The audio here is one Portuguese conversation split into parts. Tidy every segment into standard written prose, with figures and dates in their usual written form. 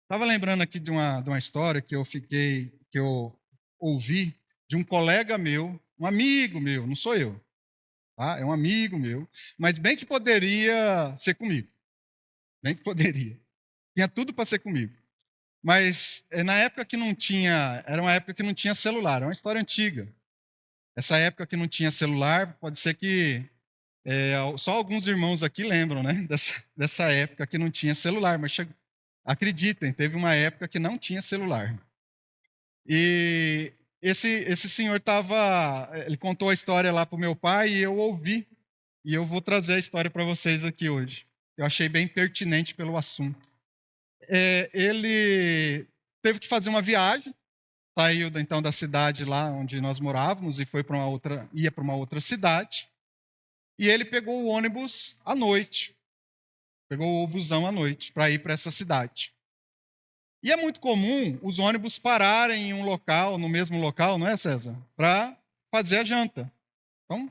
Estava lembrando aqui de uma história que eu ouvi de um colega meu, um amigo meu, não sou eu, tá? É um amigo meu, mas bem que poderia ser comigo, bem que poderia. Tinha tudo para ser comigo. Mas na época que não tinha, era uma época que não tinha celular, é uma história antiga. Essa época que não tinha celular, pode ser que só alguns irmãos aqui lembram, né? Dessa época que não tinha celular, mas acreditem, teve uma época que não tinha celular. E esse senhor ele contou a história lá para o meu pai e eu ouvi. E eu vou trazer a história para vocês aqui hoje. Eu achei bem pertinente pelo assunto. Ele teve que fazer uma viagem, saiu então da cidade lá onde nós morávamos e ia para uma outra cidade. E ele pegou o ônibus à noite, pegou o busão à noite para ir para essa cidade. E é muito comum os ônibus pararem em um local, no mesmo local, não é, César? Para fazer a janta. Então,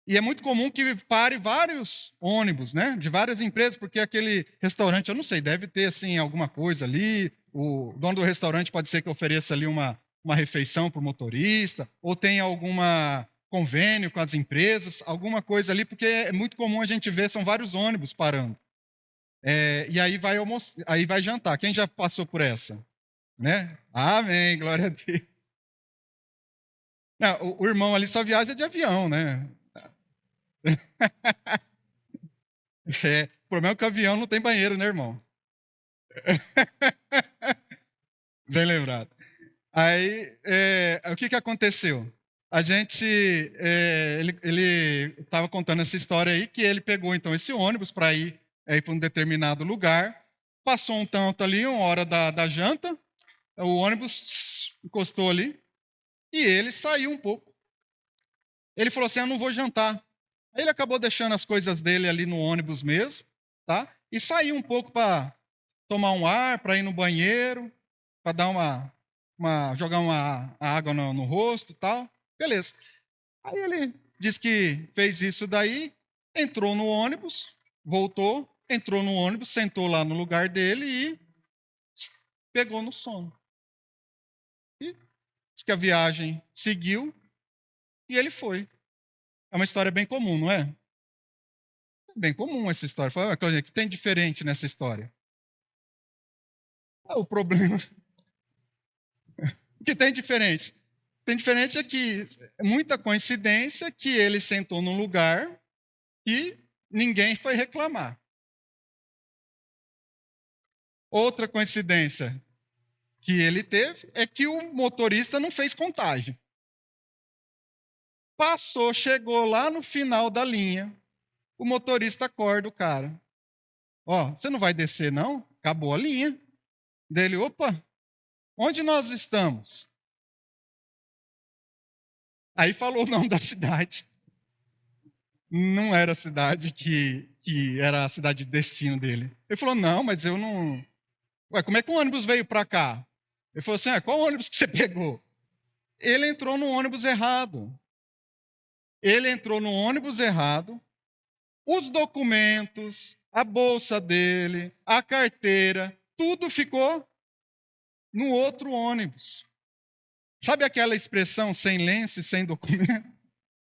e é muito comum que pare vários ônibus, né? De várias empresas, porque aquele restaurante, eu não sei, deve ter assim alguma coisa ali. O dono do restaurante pode ser que ofereça ali uma refeição para o motorista, ou tem alguma convênio com as empresas, alguma coisa ali, porque é muito comum a gente ver, são vários ônibus parando. E aí vai jantar. Quem já passou por essa? Né? Amém, glória a Deus. Não, o irmão ali só viaja de avião, né? O problema é que o avião não tem banheiro, né, irmão? Bem lembrado. Aí, o que aconteceu? A gente, ele estava contando essa história aí, que ele pegou então esse ônibus para ir para um determinado lugar, passou um tanto ali, 1 hora da janta, o ônibus encostou ali e ele saiu um pouco. Ele falou assim: eu não vou jantar. Aí ele acabou deixando as coisas dele ali no ônibus mesmo, tá? E saiu um pouco para tomar um ar, para ir no banheiro, para dar jogar uma água no rosto e tal. Beleza. Aí ele disse que fez isso daí, entrou no ônibus, voltou, entrou no ônibus, sentou lá no lugar dele e pegou no sono. E disse que a viagem seguiu e ele foi. É uma história bem comum, não é? É bem comum essa história. Fala, o que tem diferente nessa história? O problema. O que tem diferente? Tem diferente é que é muita coincidência que ele sentou num lugar e ninguém foi reclamar. Outra coincidência que ele teve é que o motorista não fez contagem. Passou, chegou lá no final da linha, o motorista acorda o cara. Você não vai descer não? Acabou a linha. Dele, opa, onde nós estamos? Aí falou o nome da cidade. Não era a cidade que era a cidade de destino dele. Ele falou, não, mas eu não... Ué, como é que o ônibus veio para cá? Ele falou assim, qual ônibus que você pegou? Ele entrou no ônibus errado. Ele entrou no ônibus errado, os documentos, a bolsa dele, a carteira, tudo ficou no outro ônibus. Sabe aquela expressão sem lenço e sem documento?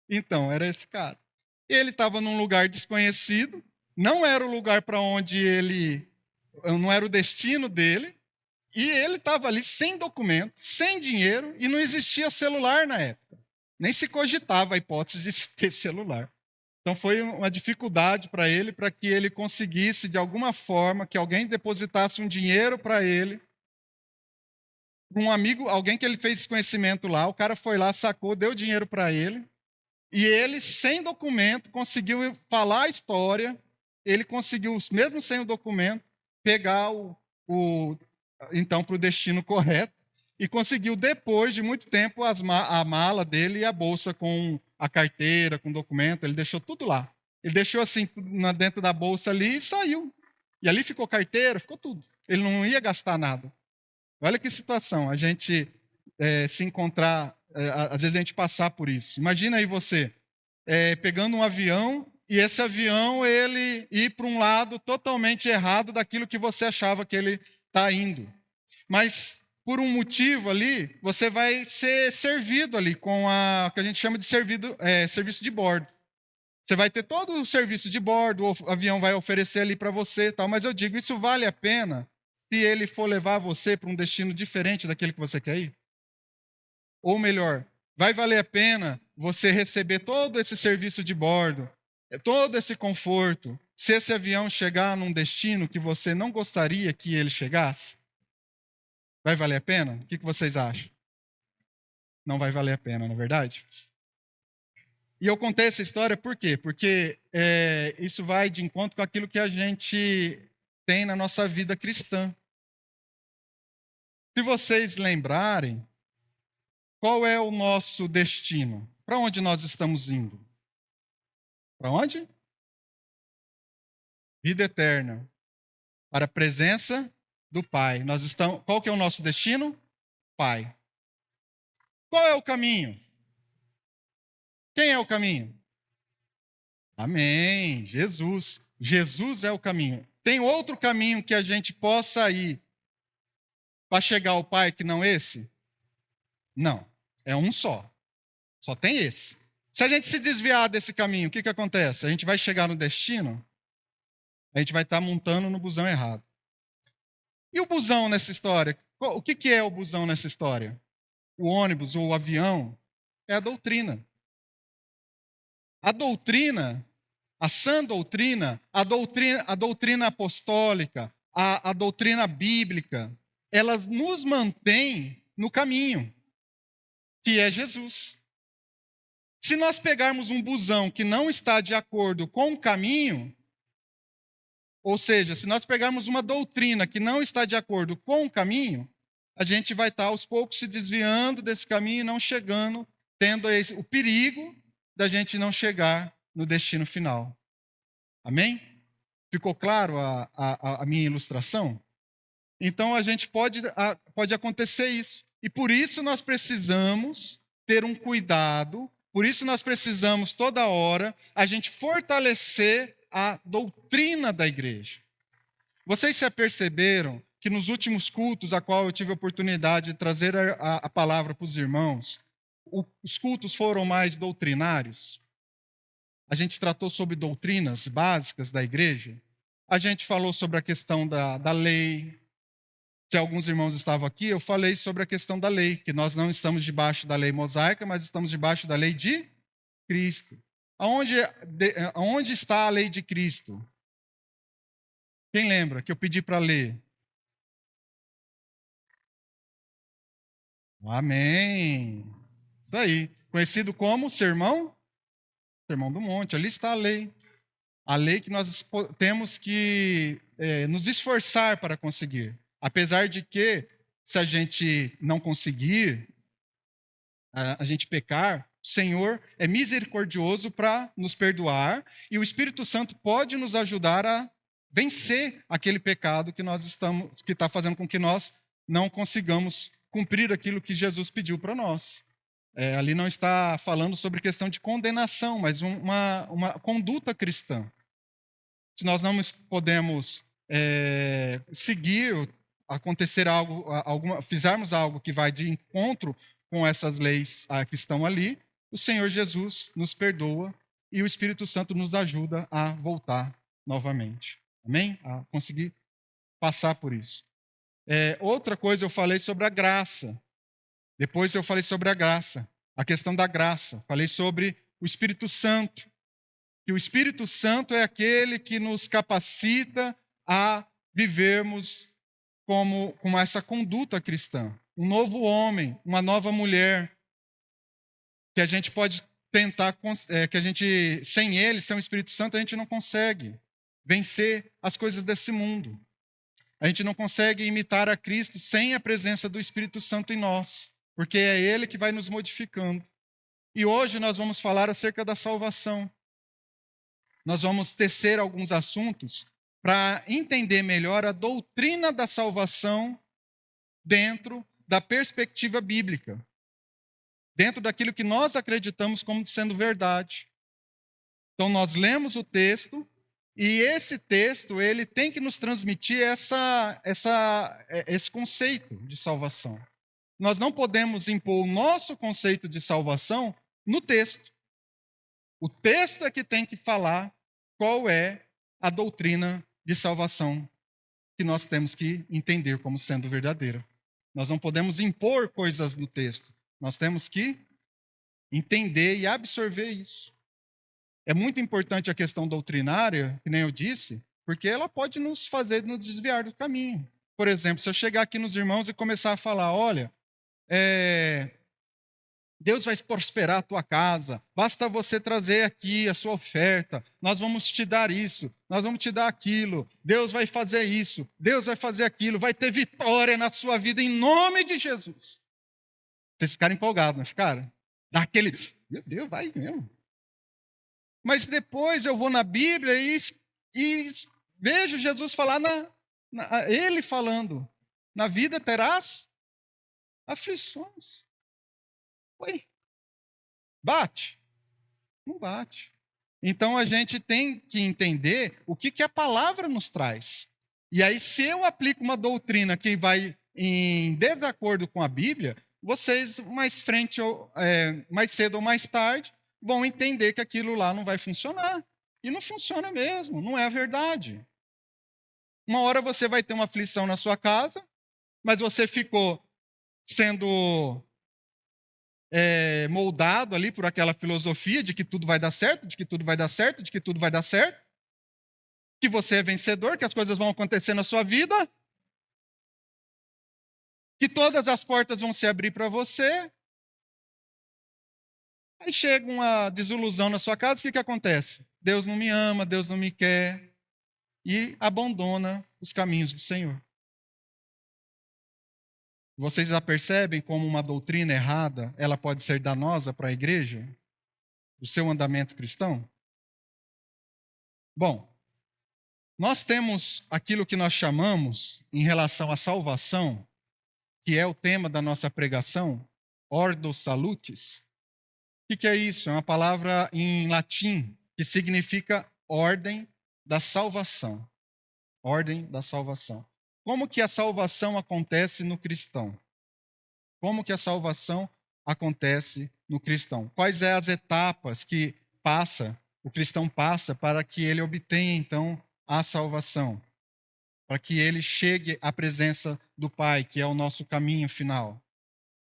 Então, era esse cara. Ele estava num lugar desconhecido, não era o lugar para onde não era o destino dele, e ele estava ali sem documento, sem dinheiro, e não existia celular na época. Nem se cogitava a hipótese de ter celular. Então foi uma dificuldade para ele, para que ele conseguisse, de alguma forma, que alguém depositasse um dinheiro para ele. Um amigo, alguém que ele fez esse conhecimento lá, o cara foi lá, sacou, deu dinheiro para ele, e ele, sem documento, conseguiu falar a história, ele conseguiu, mesmo sem o documento, pegar então para o destino correto, e conseguiu, depois de muito tempo, a mala dele e a bolsa com a carteira, com o documento, ele deixou tudo lá. Ele deixou assim, dentro da bolsa ali e saiu. E ali ficou carteira, ficou tudo. Ele não ia gastar nada. Olha que situação, a gente se encontrar, às vezes a gente passar por isso. Imagina aí você pegando um avião e esse avião ele ir para um lado totalmente errado daquilo que você achava que ele está indo. mas por um motivo ali, você vai ser servido ali com o que a gente chama de serviço de bordo. Você vai ter todo o serviço de bordo, o avião vai oferecer ali para você e tal, mas eu digo, isso vale a pena se ele for levar você para um destino diferente daquele que você quer ir? Ou melhor, vai valer a pena você receber todo esse serviço de bordo, todo esse conforto, se esse avião chegar num destino que você não gostaria que ele chegasse? Vai valer a pena? O que vocês acham? Não vai valer a pena, não é verdade? E eu contei essa história por quê? Porque isso vai de encontro com aquilo que a gente tem na nossa vida cristã. Se vocês lembrarem, qual é o nosso destino? Para onde nós estamos indo? Para onde? Vida eterna. Para a presença do Pai. Qual que é o nosso destino? Pai. Qual é o caminho? Quem é o caminho? Amém. Jesus. Jesus é o caminho. Tem outro caminho que a gente possa ir para chegar ao Pai que não esse? Não. É um só. Só tem esse. Se a gente se desviar desse caminho, o que acontece? A gente vai chegar no destino, a gente vai estar montando no busão errado. E o busão nessa história? O que é o busão nessa história? O ônibus ou o avião é a doutrina. A doutrina, a sã doutrina, a doutrina apostólica, a doutrina bíblica, elas nos mantêm no caminho, que é Jesus. Se nós pegarmos um busão que não está de acordo com o caminho, ou seja, se nós pegarmos uma doutrina que não está de acordo com o caminho, a gente vai estar aos poucos se desviando desse caminho e não chegando, tendo o perigo da gente não chegar no destino final. Amém? Ficou claro a minha ilustração? Então a gente pode acontecer isso. E por isso nós precisamos ter um cuidado, por isso nós precisamos toda hora a gente fortalecer a doutrina da igreja. Vocês se aperceberam que nos últimos cultos a qual eu tive a oportunidade de trazer a palavra para os irmãos, os cultos foram mais doutrinários? A gente tratou sobre doutrinas básicas da igreja. A gente falou sobre a questão da lei. Se alguns irmãos estavam aqui, eu falei sobre a questão da lei, que nós não estamos debaixo da lei mosaica, mas estamos debaixo da lei de Cristo. Aonde está a lei de Cristo? Quem lembra que eu pedi para ler? Amém. Isso aí. Conhecido como Sermão do Monte. Ali está a lei. A lei que nós temos que nos esforçar para conseguir. Apesar de que, se a gente não conseguir, a gente pecar, o Senhor é misericordioso para nos perdoar e o Espírito Santo pode nos ajudar a vencer aquele pecado que está fazendo com que nós não consigamos cumprir aquilo que Jesus pediu para nós. Ali não está falando sobre questão de condenação, mas uma conduta cristã. Se nós não podemos seguir, acontecer algo, fizermos algo que vai de encontro com essas leis que estão ali, o Senhor Jesus nos perdoa e o Espírito Santo nos ajuda a voltar novamente. Amém? A conseguir passar por isso. Outra coisa, eu falei sobre a graça. Depois eu falei sobre a graça, a questão da graça. Falei sobre o Espírito Santo. Que o Espírito Santo é aquele que nos capacita a vivermos como essa conduta cristã. Um novo homem, uma nova mulher, que a gente pode tentar, que a gente, sem ele, sem o Espírito Santo, a gente não consegue vencer as coisas desse mundo. A gente não consegue imitar a Cristo sem a presença do Espírito Santo em nós, porque é ele que vai nos modificando. E hoje nós vamos falar acerca da salvação. Nós vamos tecer alguns assuntos para entender melhor a doutrina da salvação dentro da perspectiva bíblica, dentro daquilo que nós acreditamos como sendo verdade. Então, nós lemos o texto E esse texto, ele tem que nos transmitir esse conceito de salvação. Nós não podemos impor o nosso conceito de salvação no texto. O texto é que tem que falar qual é a doutrina de salvação que nós temos que entender como sendo verdadeira. Nós não podemos impor coisas no texto. Nós temos que entender e absorver isso. É muito importante a questão doutrinária, que nem eu disse, porque ela pode nos fazer nos desviar do caminho. Por exemplo, se eu chegar aqui nos irmãos e começar a falar, olha, Deus vai prosperar a tua casa, basta você trazer aqui a sua oferta, nós vamos te dar isso, nós vamos te dar aquilo, Deus vai fazer isso, Deus vai fazer aquilo, vai ter vitória na sua vida em nome de Jesus. Vocês ficaram empolgados, não ficaram? Dá aquele, meu Deus, vai mesmo. Mas depois eu vou na Bíblia e vejo Jesus falar, ele falando, na vida terás aflições. Oi, bate? Não bate. Então a gente tem que entender o que a palavra nos traz. E aí, se eu aplico uma doutrina que vai em desacordo com a Bíblia, vocês mais cedo ou mais tarde vão entender que aquilo lá não vai funcionar. E não funciona mesmo, não é a verdade. Uma hora você vai ter uma aflição na sua casa, mas você ficou sendo moldado ali por aquela filosofia de que tudo vai dar certo, de que tudo vai dar certo, de que tudo vai dar certo, que você é vencedor, que as coisas vão acontecer na sua vida, que todas as portas vão se abrir para você. Aí chega uma desilusão na sua casa, o que acontece? Deus não me ama, Deus não me quer, e abandona os caminhos do Senhor. Vocês já percebem como uma doutrina errada, ela pode ser danosa para a igreja? O seu andamento cristão? Bom, nós temos aquilo que nós chamamos, em relação à salvação, que é o tema da nossa pregação, Ordo Salutis. O que é isso? É uma palavra em latim que significa ordem da salvação. Ordem da salvação. Como que a salvação acontece no cristão? Como que a salvação acontece no cristão? Quais são as etapas que o cristão passa para que ele obtenha, então, a salvação? Para que ele chegue à presença do Pai, que é o nosso caminho final.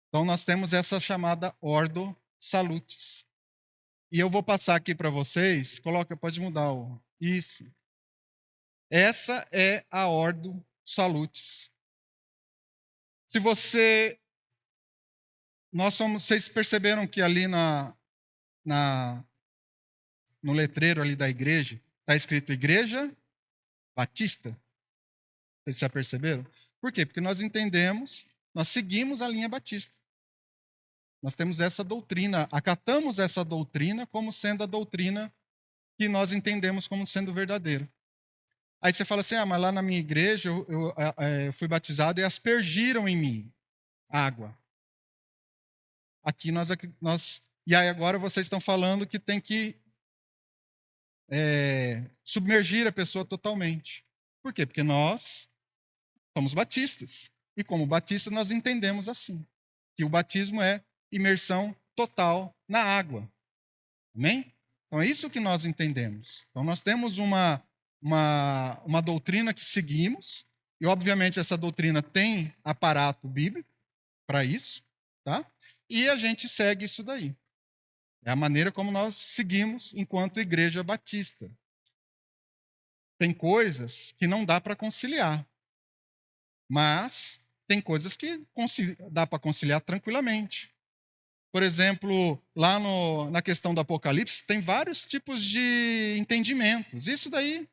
Então, nós temos essa chamada Ordo Salutis. E eu vou passar aqui para vocês, pode mudar isso. Essa é a Ordo Salutis. Se vocês perceberam que ali no letreiro ali da igreja, está escrito Igreja Batista? Vocês já perceberam? Por quê? Porque nós seguimos a linha batista. Nós temos essa doutrina, acatamos essa doutrina como sendo a doutrina que nós entendemos como sendo verdadeira. Aí você fala assim, mas lá na minha igreja eu fui batizado e aspergiram em mim água. Aqui e aí agora vocês estão falando que tem que submergir a pessoa totalmente. Por quê? Porque nós somos batistas. E como batistas nós entendemos assim, que o batismo é imersão total na água. Amém? Então é isso que nós entendemos. Então nós temos uma doutrina que seguimos, e obviamente essa doutrina tem aparato bíblico para isso, tá? E a gente segue isso daí. É a maneira como nós seguimos enquanto igreja batista. Tem coisas que não dá para conciliar, mas tem coisas que dá para conciliar tranquilamente. Por exemplo, lá na questão do Apocalipse, tem vários tipos de entendimentos. Isso daí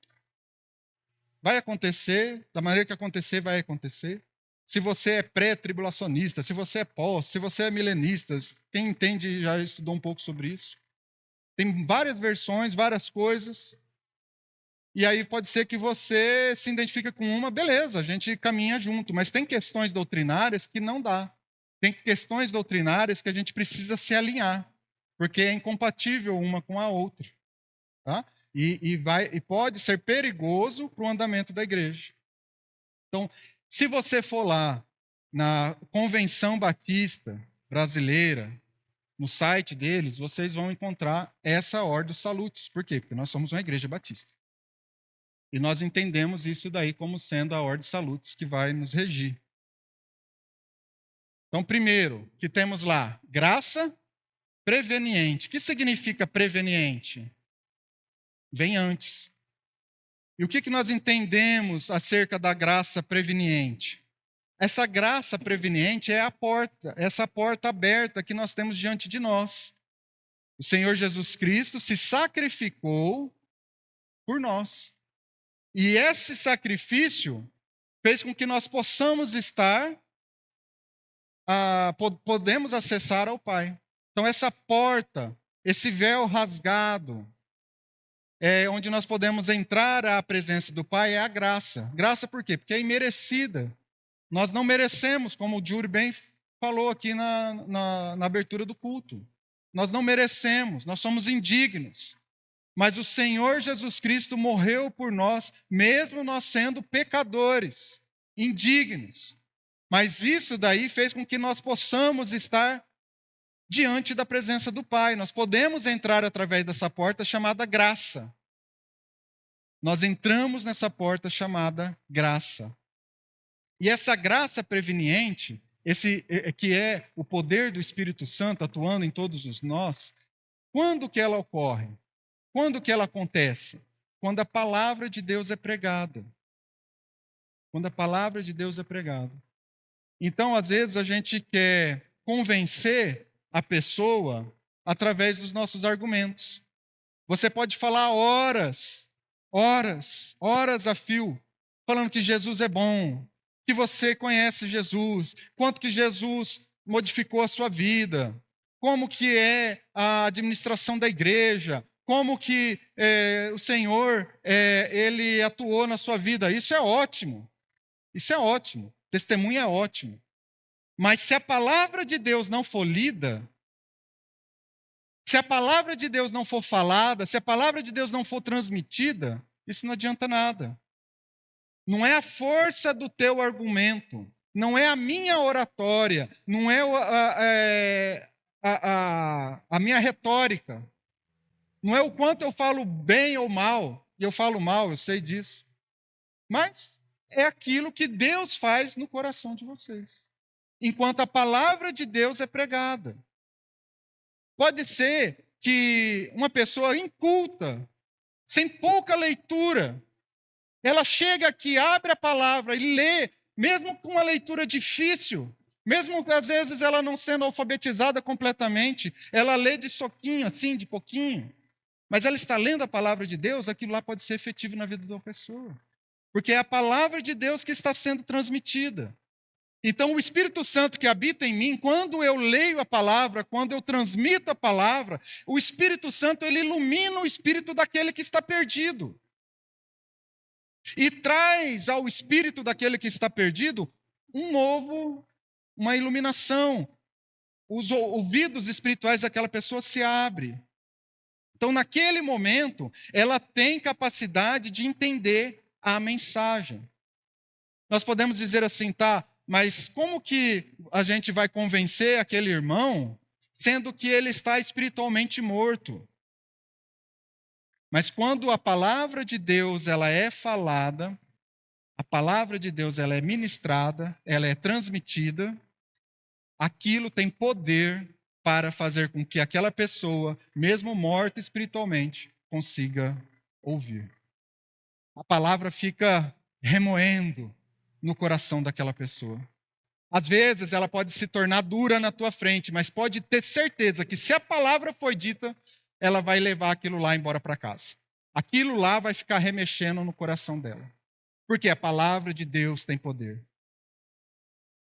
vai acontecer, da maneira que acontecer, vai acontecer. Se você é pré-tribulacionista, se você é pós, se você é milenista, quem entende já estudou um pouco sobre isso. Tem várias versões, várias coisas. E aí pode ser que você se identifique com uma, beleza, a gente caminha junto. Mas tem questões doutrinárias que não dá. Tem questões doutrinárias que a gente precisa se alinhar, porque é incompatível uma com a outra. Tá? e pode ser perigoso para o andamento da igreja. Então, se você for lá na Convenção Batista Brasileira, no site deles, vocês vão encontrar essa Ordo Salutis. Por quê? Porque nós somos uma igreja batista. E nós entendemos isso daí como sendo a Ordo Salutis que vai nos regir. Então, primeiro, que temos lá, graça preveniente. O que significa preveniente? Vem antes. E o que nós entendemos acerca da graça preveniente? Essa graça preveniente é a porta, essa porta aberta que nós temos diante de nós. O Senhor Jesus Cristo se sacrificou por nós. E esse sacrifício fez com que nós possamos podemos acessar ao Pai. Então essa porta, esse véu rasgado, onde nós podemos entrar à presença do Pai, é a graça. Graça por quê? Porque é imerecida. Nós não merecemos, como o Júlio bem falou aqui na abertura do culto. Nós não merecemos, nós somos indignos. Mas o Senhor Jesus Cristo morreu por nós, mesmo nós sendo pecadores, indignos. Mas isso daí fez com que nós possamos estar diante da presença do Pai. Nós podemos entrar através dessa porta chamada graça. Nós entramos nessa porta chamada graça. E essa graça preveniente, que é o poder do Espírito Santo atuando em todos os nós, quando que ela ocorre? Quando que ela acontece? Quando a palavra de Deus é pregada. Quando a palavra de Deus é pregada. Então, às vezes, a gente quer convencer a pessoa através dos nossos argumentos. Você pode falar horas a fio, falando que Jesus é bom, que você conhece Jesus, quanto que Jesus modificou a sua vida, como que é a administração da igreja, como que o Senhor, Ele atuou na sua vida. Isso é ótimo. Isso é ótimo. Testemunho é ótimo. Mas se a palavra de Deus não for lida, se a palavra de Deus não for falada, se a palavra de Deus não for transmitida, isso não adianta nada. Não é a força do teu argumento, não é a minha oratória, não é a minha retórica, não é o quanto eu falo bem ou mal, e eu falo mal, eu sei disso, mas é aquilo que Deus faz no coração de vocês, enquanto a palavra de Deus é pregada. Pode ser que uma pessoa inculta, sem pouca leitura, ela chega aqui, abre a palavra e lê, mesmo com uma leitura difícil, mesmo que às vezes ela não sendo alfabetizada completamente, ela lê de soquinho, assim, de pouquinho, mas ela está lendo a palavra de Deus, aquilo lá pode ser efetivo na vida de uma pessoa, porque é a palavra de Deus que está sendo transmitida. Então, o Espírito Santo que habita em mim, quando eu leio a palavra, quando eu transmito a palavra, o Espírito Santo, ele ilumina o espírito daquele que está perdido. E traz ao espírito daquele que está perdido uma iluminação. Os ouvidos espirituais daquela pessoa se abrem. Então, naquele momento, ela tem capacidade de entender a mensagem. Nós podemos dizer assim, tá, mas como que a gente vai convencer aquele irmão, sendo que ele está espiritualmente morto? Mas quando a palavra de Deus ela é falada, a palavra de Deus ela é ministrada, ela é transmitida, aquilo tem poder para fazer com que aquela pessoa, mesmo morta espiritualmente, consiga ouvir. A palavra fica remoendo no coração daquela pessoa. Às vezes ela pode se tornar dura na tua frente, mas pode ter certeza que se a palavra foi dita, ela vai levar aquilo lá embora para casa. Aquilo lá vai ficar remexendo no coração dela. Porque a palavra de Deus tem poder.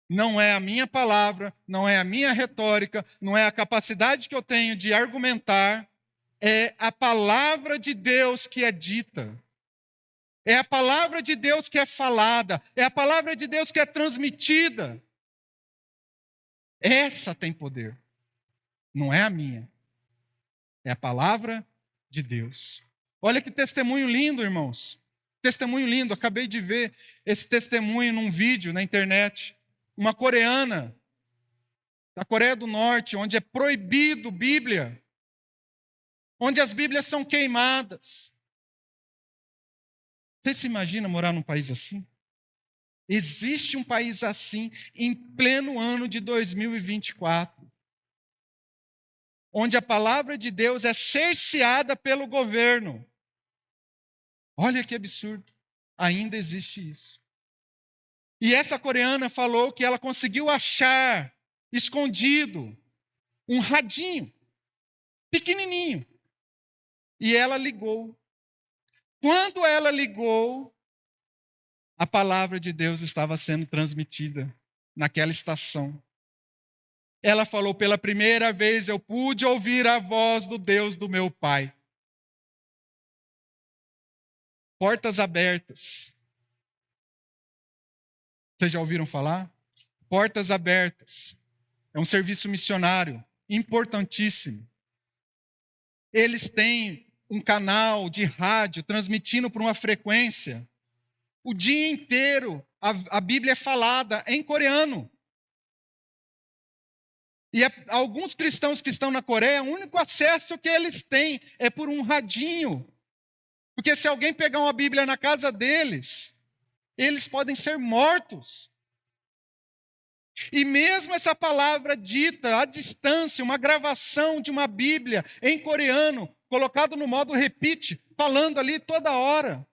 Não é a minha palavra, não é a minha retórica, não é a capacidade que eu tenho de argumentar, é a palavra de Deus que é dita. É a palavra de Deus que é falada, é a palavra de Deus que é transmitida. Essa tem poder. Não é a minha. É a palavra de Deus. Olha que testemunho lindo, irmãos. Testemunho lindo. Acabei de ver esse testemunho num vídeo na internet. Uma coreana da Coreia do Norte, onde é proibido Bíblia, onde as Bíblias são queimadas. Você se imagina morar num país assim? Existe um país assim em pleno ano de 2024, onde a palavra de Deus é cerceada pelo governo. Olha que absurdo. Ainda existe isso. E essa coreana falou que ela conseguiu achar, escondido, um radinho, pequenininho. E ela ligou. Quando ela ligou, a palavra de Deus estava sendo transmitida naquela estação. Ela falou, pela primeira vez eu pude ouvir a voz do Deus do meu pai. Portas abertas. Vocês já ouviram falar? Portas abertas. É um serviço missionário importantíssimo. Eles têm um canal de rádio transmitindo por uma frequência. O dia inteiro a Bíblia é falada em coreano. E alguns cristãos que estão na Coreia, o único acesso que eles têm é por um radinho. Porque se alguém pegar uma Bíblia na casa deles, eles podem ser mortos. E mesmo essa palavra dita à distância, uma gravação de uma Bíblia em coreano, colocado no modo repeat, falando ali toda hora,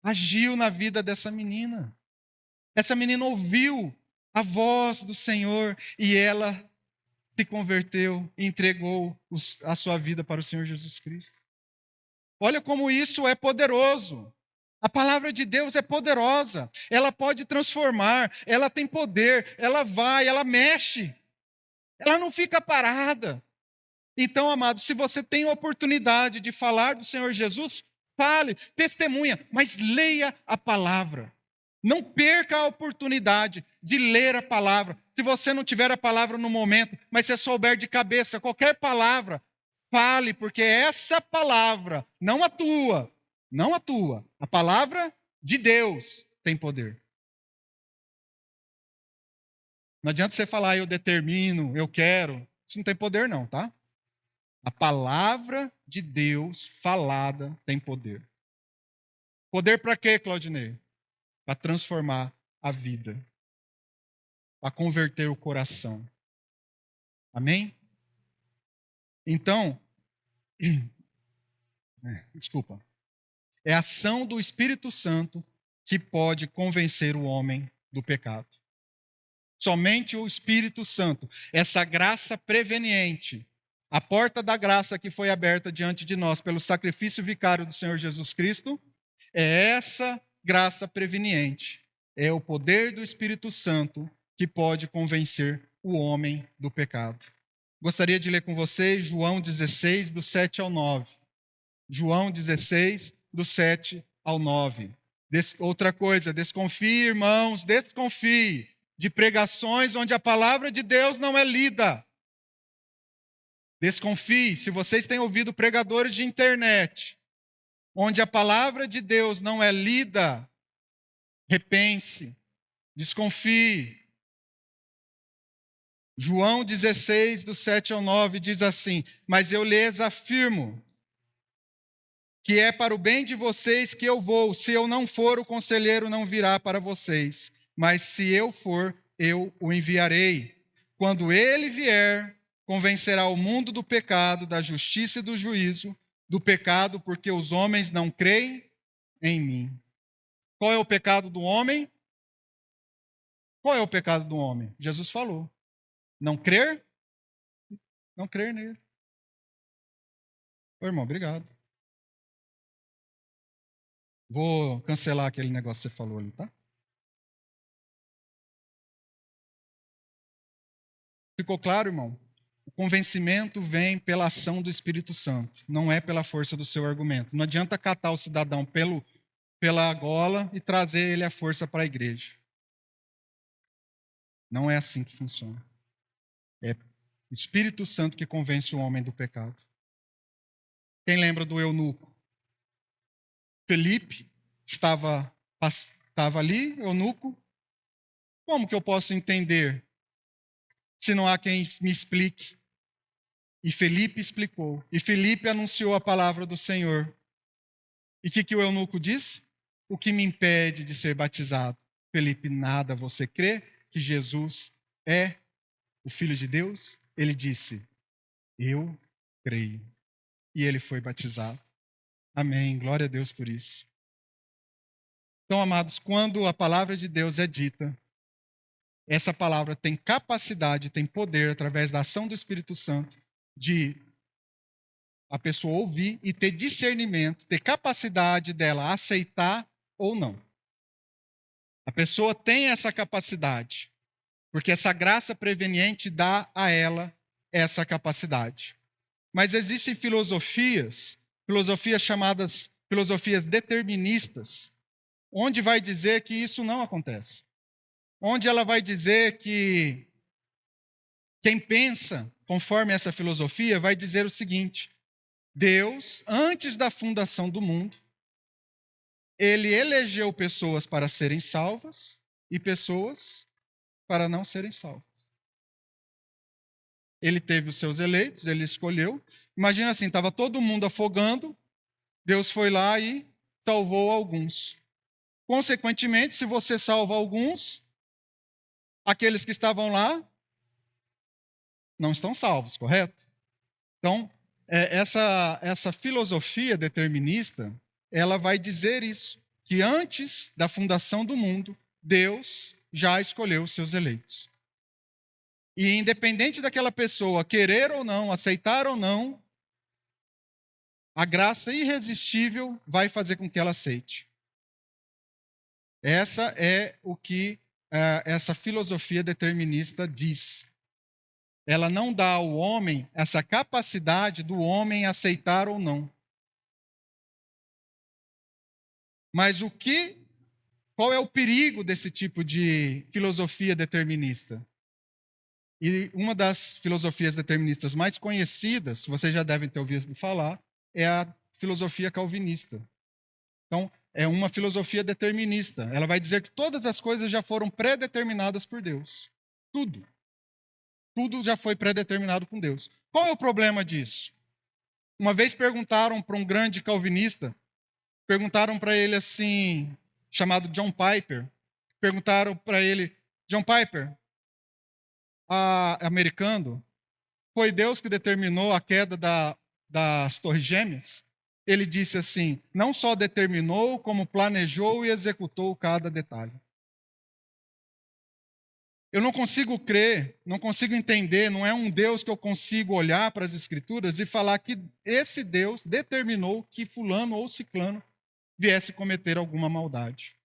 agiu na vida dessa menina. Essa menina ouviu a voz do Senhor e ela se converteu e entregou a sua vida para o Senhor Jesus Cristo. Olha como isso é poderoso. A palavra de Deus é poderosa. Ela pode transformar, ela tem poder, ela vai, ela mexe. Ela não fica parada. Então, amado, se você tem a oportunidade de falar do Senhor Jesus, fale, testemunha, mas leia a palavra. Não perca a oportunidade de ler a palavra. Se você não tiver a palavra no momento, mas você souber de cabeça qualquer palavra, fale, porque essa palavra, não a tua, a palavra de Deus tem poder. Não adianta você falar, eu determino, eu quero. Isso não tem poder não, tá? A palavra de Deus falada tem poder. Poder para quê, Claudinei? Para transformar a vida. Para converter o coração. Amém? Então, desculpa. É a ação do Espírito Santo que pode convencer o homem do pecado. Somente o Espírito Santo, essa graça preveniente, a porta da graça que foi aberta diante de nós pelo sacrifício vicário do Senhor Jesus Cristo, é essa graça preveniente. É o poder do Espírito Santo que pode convencer o homem do pecado. Gostaria de ler com vocês João 16, do 7 ao 9. João 16, do 7 ao 9. Outra coisa, desconfie, irmãos, desconfie de pregações onde a palavra de Deus não é lida. Desconfie, se vocês têm ouvido pregadores de internet, onde a palavra de Deus não é lida, repense, desconfie. João 16, do 7 ao 9, diz assim, mas eu lhes afirmo que é para o bem de vocês que eu vou. Se eu não for, o conselheiro não virá para vocês. Mas se eu for, eu o enviarei. Quando ele vier, convencerá o mundo do pecado, da justiça e do juízo. Do pecado, porque os homens não creem em mim. Qual é o pecado do homem? Qual é o pecado do homem? Jesus falou. Não crer? Não crer nele. Ô, irmão, obrigado. Vou cancelar aquele negócio que você falou ali, tá? Ficou claro, irmão? O convencimento vem pela ação do Espírito Santo, não é pela força do seu argumento. Não adianta catar o cidadão pela gola e trazer ele à força para a igreja. Não é assim que funciona. É o Espírito Santo que convence o homem do pecado. Quem lembra do eunuco? Felipe estava ali, eunuco. Como que eu posso entender se não há quem me explique? E Felipe explicou. E Felipe anunciou a palavra do Senhor. E o que o eunuco disse? O que me impede de ser batizado? Felipe, nada. Você crê que Jesus é o Filho de Deus? Ele disse, eu creio. E ele foi batizado. Amém. Glória a Deus por isso. Então, amados, quando a palavra de Deus é dita, essa palavra tem capacidade, tem poder, através da ação do Espírito Santo, de a pessoa ouvir e ter discernimento, ter capacidade dela aceitar ou não. A pessoa tem essa capacidade, porque essa graça preveniente dá a ela essa capacidade. Mas existem filosofias chamadas filosofias deterministas, onde vai dizer que isso não acontece. Onde ela vai dizer que quem pensa conforme essa filosofia vai dizer o seguinte: Deus, antes da fundação do mundo, ele elegeu pessoas para serem salvas e pessoas para não serem salvas. Ele teve os seus eleitos, ele escolheu. Imagina assim, estava todo mundo afogando, Deus foi lá e salvou alguns. Consequentemente, se você salva alguns, aqueles que estavam lá não estão salvos, correto? Então, essa filosofia determinista, ela vai dizer isso, que antes da fundação do mundo, Deus já escolheu os seus eleitos. E independente daquela pessoa querer ou não, aceitar ou não, a graça irresistível vai fazer com que ela aceite. Essa é o que essa filosofia determinista diz. Ela não dá ao homem essa capacidade do homem aceitar ou não. Mas qual é o perigo desse tipo de filosofia determinista? E uma das filosofias deterministas mais conhecidas, vocês já devem ter ouvido falar, é a filosofia calvinista. Então, é uma filosofia determinista. Ela vai dizer que todas as coisas já foram pré-determinadas por Deus. Tudo. Tudo já foi pré-determinado com Deus. Qual é o problema disso? Uma vez perguntaram para um grande calvinista, perguntaram para ele assim, chamado John Piper, perguntaram para ele, John Piper, americano, foi Deus que determinou a queda das Torres Gêmeas? Ele disse assim, não só determinou, como planejou e executou cada detalhe. Eu não consigo crer, não consigo entender, não é um Deus que eu consigo olhar para as Escrituras e falar que esse Deus determinou que fulano ou ciclano viesse cometer alguma maldade.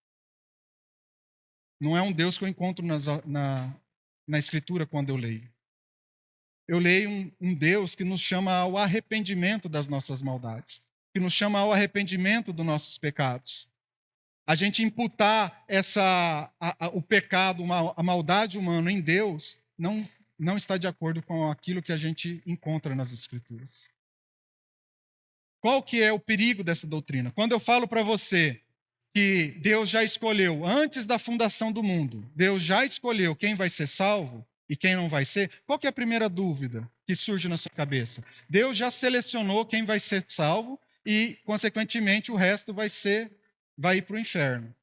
Não é um Deus que eu encontro na Escritura quando eu leio. Eu leio um Deus que nos chama ao arrependimento das nossas maldades, que nos chama ao arrependimento dos nossos pecados. A gente imputar o pecado, a maldade humana em Deus, não está de acordo com aquilo que a gente encontra nas Escrituras. Qual que é o perigo dessa doutrina? Quando eu falo para você que Deus já escolheu, antes da fundação do mundo, Deus já escolheu quem vai ser salvo e quem não vai ser, qual que é a primeira dúvida que surge na sua cabeça? Deus já selecionou quem vai ser salvo e, consequentemente, o resto vai ir para o inferno.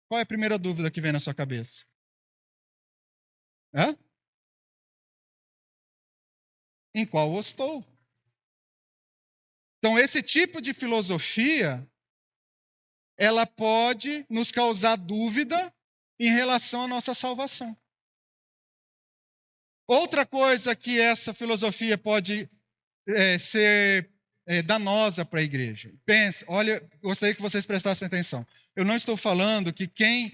Qual é a primeira dúvida que vem na sua cabeça? Hã? Em qual eu estou? Então, esse tipo de filosofia, ela pode nos causar dúvida em relação à nossa salvação. Outra coisa que essa filosofia pode ser danosa para a igreja. Olha, gostaria que vocês prestassem atenção. Eu não estou falando que quem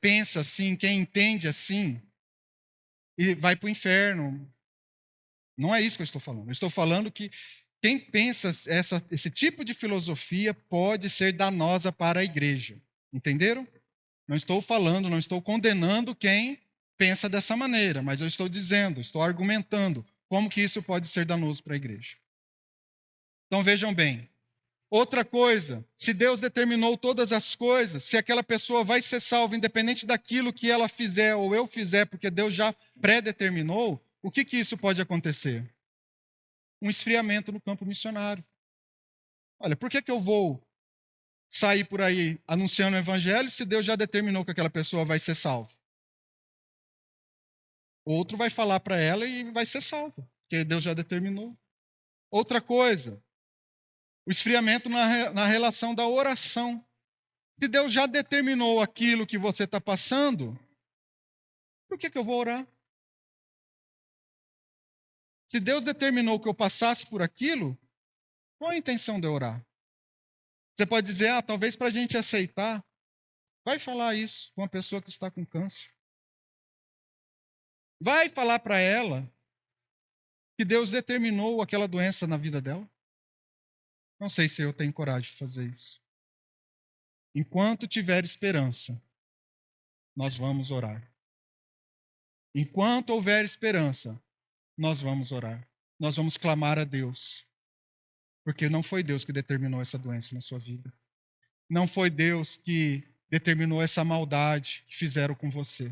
pensa assim, quem entende assim, e vai para o inferno. Não é isso que eu estou falando. Eu estou falando que quem pensa esse tipo de filosofia pode ser danosa para a igreja. Entenderam? Não estou condenando quem pensa dessa maneira, mas eu estou dizendo, estou argumentando como que isso pode ser danoso para a igreja. Então vejam bem. Outra coisa, se Deus determinou todas as coisas, se aquela pessoa vai ser salva independente daquilo que ela fizer ou eu fizer, porque Deus já pré-determinou, o que isso pode acontecer? Um esfriamento no campo missionário. Olha, por que eu vou sair por aí anunciando o evangelho se Deus já determinou que aquela pessoa vai ser salva? Outro vai falar para ela e vai ser salva, porque Deus já determinou. Outra coisa, o esfriamento na relação da oração. Se Deus já determinou aquilo que você está passando, por que eu vou orar? Se Deus determinou que eu passasse por aquilo, qual a intenção de eu orar? Você pode dizer, talvez para a gente aceitar. Vai falar isso com uma pessoa que está com câncer. Vai falar para ela que Deus determinou aquela doença na vida dela. Não sei se eu tenho coragem de fazer isso. Enquanto tiver esperança, nós vamos orar. Enquanto houver esperança, nós vamos orar. Nós vamos clamar a Deus. Porque não foi Deus que determinou essa doença na sua vida. Não foi Deus que determinou essa maldade que fizeram com você.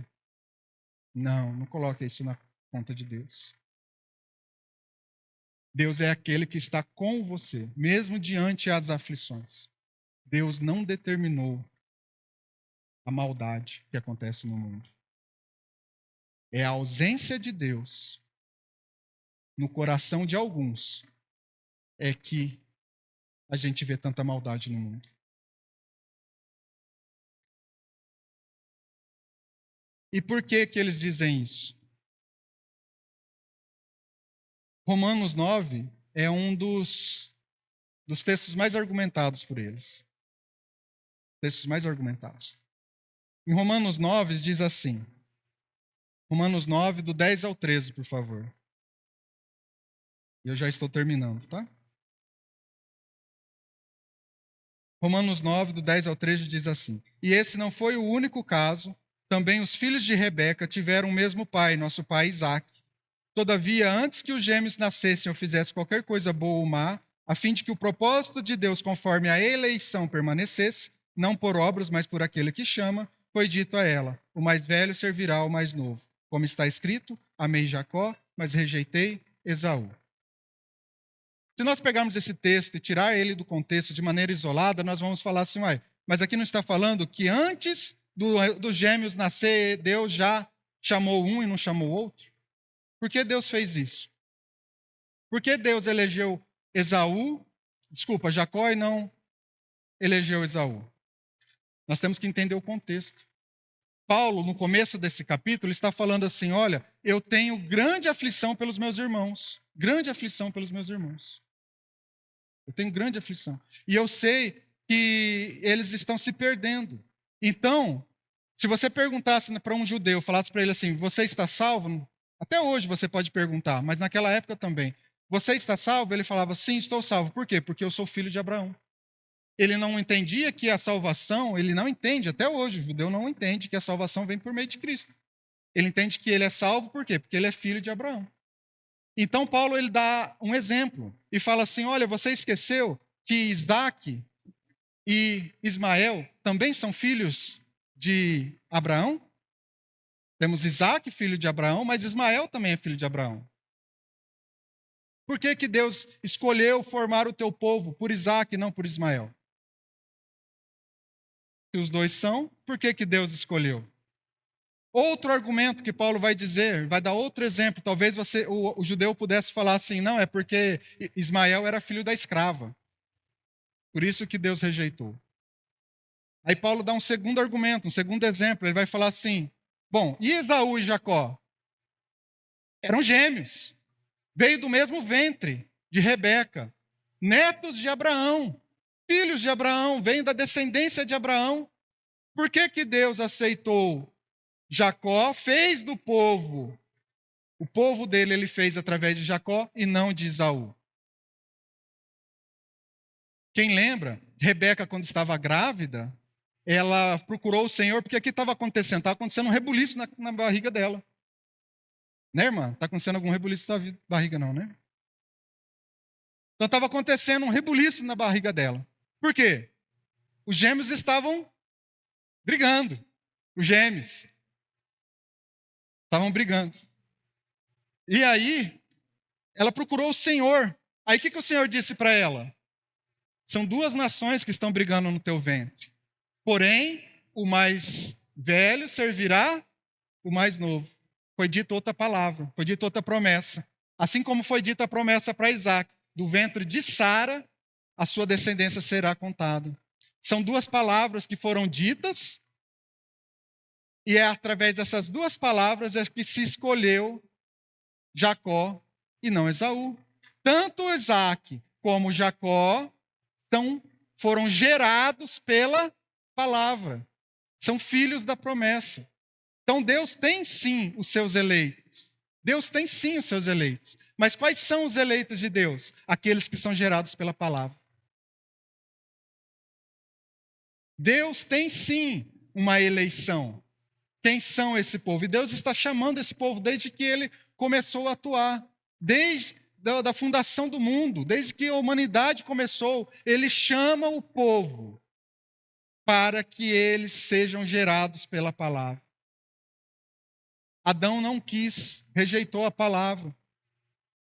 Não coloque isso na conta de Deus. Deus é aquele que está com você, mesmo diante das aflições. Deus não determinou a maldade que acontece no mundo. É a ausência de Deus no coração de alguns é que a gente vê tanta maldade no mundo. E por que eles dizem isso? Romanos 9 é um dos textos mais argumentados por eles. Textos mais argumentados. Em Romanos 9 diz assim. Romanos 9, do 10 ao 13, por favor. Eu já estou terminando, tá? Romanos 9, do 10 ao 13, diz assim. E esse não foi o único caso. Também os filhos de Rebeca tiveram o mesmo pai, nosso pai Isaque. Todavia, antes que os gêmeos nascessem ou fizessem qualquer coisa boa ou má, a fim de que o propósito de Deus conforme a eleição permanecesse, não por obras, mas por aquele que chama, foi dito a ela, o mais velho servirá ao mais novo. Como está escrito, amei Jacó, mas rejeitei Esaú. Se nós pegarmos esse texto e tirar ele do contexto de maneira isolada, nós vamos falar assim, mas aqui não está falando que antes dos gêmeos nascer, Deus já chamou um e não chamou outro? Por que Deus fez isso? Por que Deus elegeu Jacó e não elegeu Esaú? Nós temos que entender o contexto. Paulo, no começo desse capítulo, está falando assim, olha, eu tenho grande aflição pelos meus irmãos. Grande aflição pelos meus irmãos. Eu tenho grande aflição. E eu sei que eles estão se perdendo. Então, se você perguntasse para um judeu, falasse para ele assim, você está salvo? Até hoje você pode perguntar, mas naquela época também. Você está salvo? Ele falava, sim, estou salvo. Por quê? Porque eu sou filho de Abraão. Ele não entendia que a salvação, ele não entende, até hoje o judeu não entende que a salvação vem por meio de Cristo. Ele entende que ele é salvo por quê? Porque ele é filho de Abraão. Então Paulo ele dá um exemplo e fala assim, olha, você esqueceu que Isaac e Ismael também são filhos de Abraão? Temos Isaac, filho de Abraão, mas Ismael também é filho de Abraão. Por que Deus escolheu formar o teu povo por Isaac e não por Ismael? Que os dois são, por que Deus escolheu? Outro argumento que Paulo vai dizer, vai dar outro exemplo, talvez o judeu pudesse falar assim, não, é porque Ismael era filho da escrava. Por isso que Deus rejeitou. Aí Paulo dá um segundo argumento, um segundo exemplo, ele vai falar assim, bom, e Esaú e Jacó? Eram gêmeos, veio do mesmo ventre de Rebeca, netos de Abraão, filhos de Abraão, vêm da descendência de Abraão. Por que Deus aceitou Jacó, fez do povo, o povo dele ele fez através de Jacó e não de Esaú? Quem lembra, Rebeca quando estava grávida, ela procurou o Senhor, porque aqui estava acontecendo um rebuliço na barriga dela. Né, irmã? Está acontecendo algum rebuliço na barriga não, né? Então estava acontecendo um rebuliço na barriga dela. Por quê? Os gêmeos estavam brigando. Os gêmeos estavam brigando. E aí, ela procurou o Senhor. Aí o que o Senhor disse para ela? São duas nações que estão brigando no teu ventre. Porém, o mais velho servirá o mais novo. Foi dita outra palavra, foi dita outra promessa. Assim como foi dita a promessa para Isaac. Do ventre de Sara, a sua descendência será contada. São duas palavras que foram ditas, e é através dessas duas palavras é que se escolheu Jacó e não Esaú. Tanto Isaac como Jacó foram gerados pela palavra. São filhos da promessa. Então Deus tem sim os seus eleitos. Deus tem sim os seus eleitos. Mas quais são os eleitos de Deus? Aqueles que são gerados pela palavra. Deus tem sim uma eleição. Quem são esse povo? E Deus está chamando esse povo desde que ele começou a atuar. Desde da fundação do mundo, desde que a humanidade começou, ele chama o povo para que eles sejam gerados pela palavra. Adão não quis, rejeitou a palavra.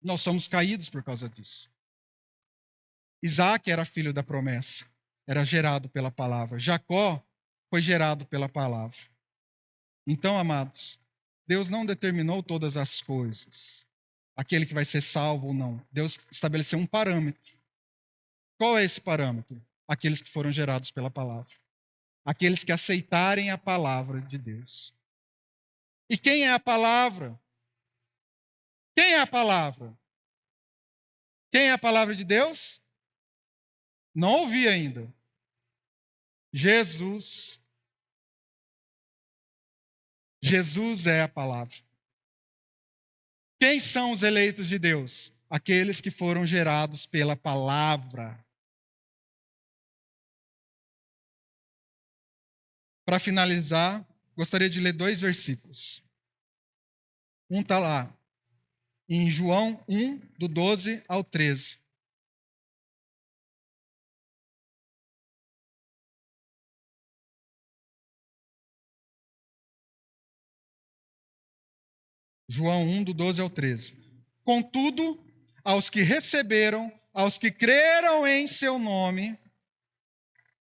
Nós somos caídos por causa disso. Isaac era filho da promessa, era gerado pela palavra. Jacó foi gerado pela palavra. Então, amados, Deus não determinou todas as coisas. Aquele que vai ser salvo ou não. Deus estabeleceu um parâmetro. Qual é esse parâmetro? Aqueles que foram gerados pela palavra. Aqueles que aceitarem a palavra de Deus. E quem é a palavra? Quem é a palavra? Quem é a palavra de Deus? Não ouvi ainda. Jesus. Jesus é a palavra. Quem são os eleitos de Deus? Aqueles que foram gerados pela palavra. Para finalizar, gostaria de ler 2 versículos. Um está lá, em João 1, do 12 ao 13. João 1, do 12 ao 13. Contudo, aos que receberam, aos que creram em seu nome,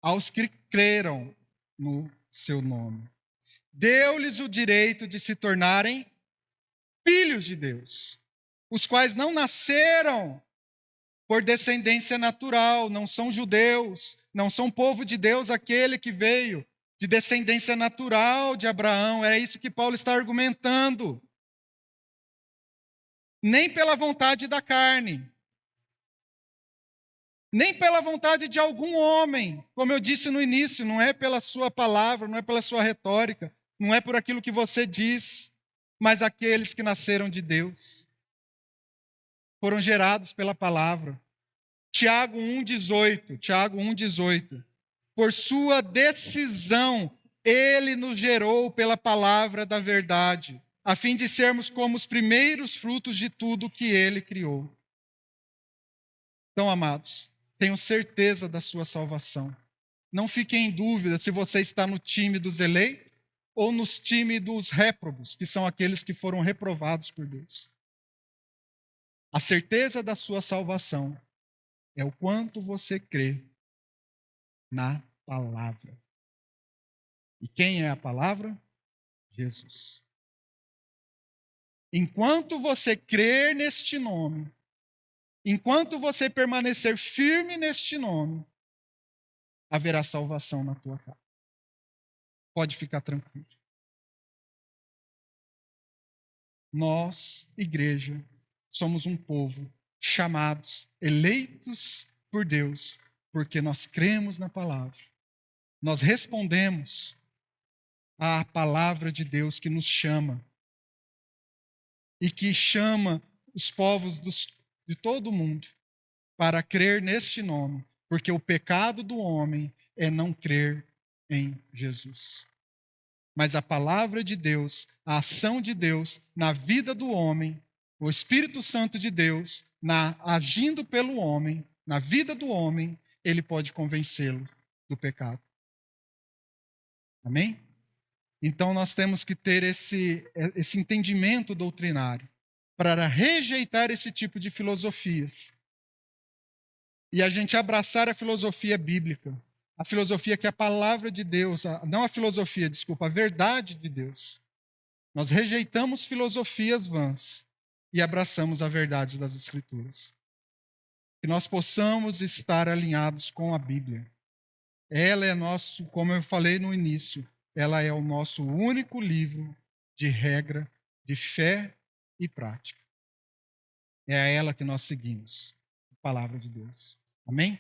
aos que creram no seu nome, deu-lhes o direito de se tornarem filhos de Deus, os quais não nasceram por descendência natural, não são judeus, não são povo de Deus, aquele que veio de descendência natural de Abraão. É isso que Paulo está argumentando. Nem pela vontade da carne, nem pela vontade de algum homem. Como eu disse no início, não é pela sua palavra, não é pela sua retórica, não é por aquilo que você diz, mas aqueles que nasceram de Deus. Foram gerados pela palavra. Tiago 1,18. Por sua decisão, ele nos gerou pela palavra da verdade, a fim de sermos como os primeiros frutos de tudo que ele criou. Então, amados, tenham certeza da sua salvação. Não fiquem em dúvida se você está no time dos eleitos ou no time dos réprobos, que são aqueles que foram reprovados por Deus. A certeza da sua salvação é o quanto você crê na palavra. E quem é a palavra? Jesus. Enquanto você crer neste nome, enquanto você permanecer firme neste nome, haverá salvação na tua casa. Pode ficar tranquilo. Nós, igreja, somos um povo chamados, eleitos por Deus, porque nós cremos na palavra. Nós respondemos à palavra de Deus que nos chama e que chama os povos de todo o mundo para crer neste nome, porque o pecado do homem é não crer em Jesus. Mas a palavra de Deus, a ação de Deus na vida do homem, o Espírito Santo de Deus, agindo pelo homem, na vida do homem, ele pode convencê-lo do pecado. Amém? Então nós temos que ter esse entendimento doutrinário para rejeitar esse tipo de filosofias. E a gente abraçar a filosofia bíblica. A filosofia que é a palavra de Deus, não a filosofia, desculpa, a verdade de Deus. Nós rejeitamos filosofias vãs e abraçamos a verdade das Escrituras. Que nós possamos estar alinhados com a Bíblia. Ela é nosso, como eu falei no início, ela é o nosso único livro de regra, de fé e prática. É a ela que nós seguimos, a palavra de Deus. Amém?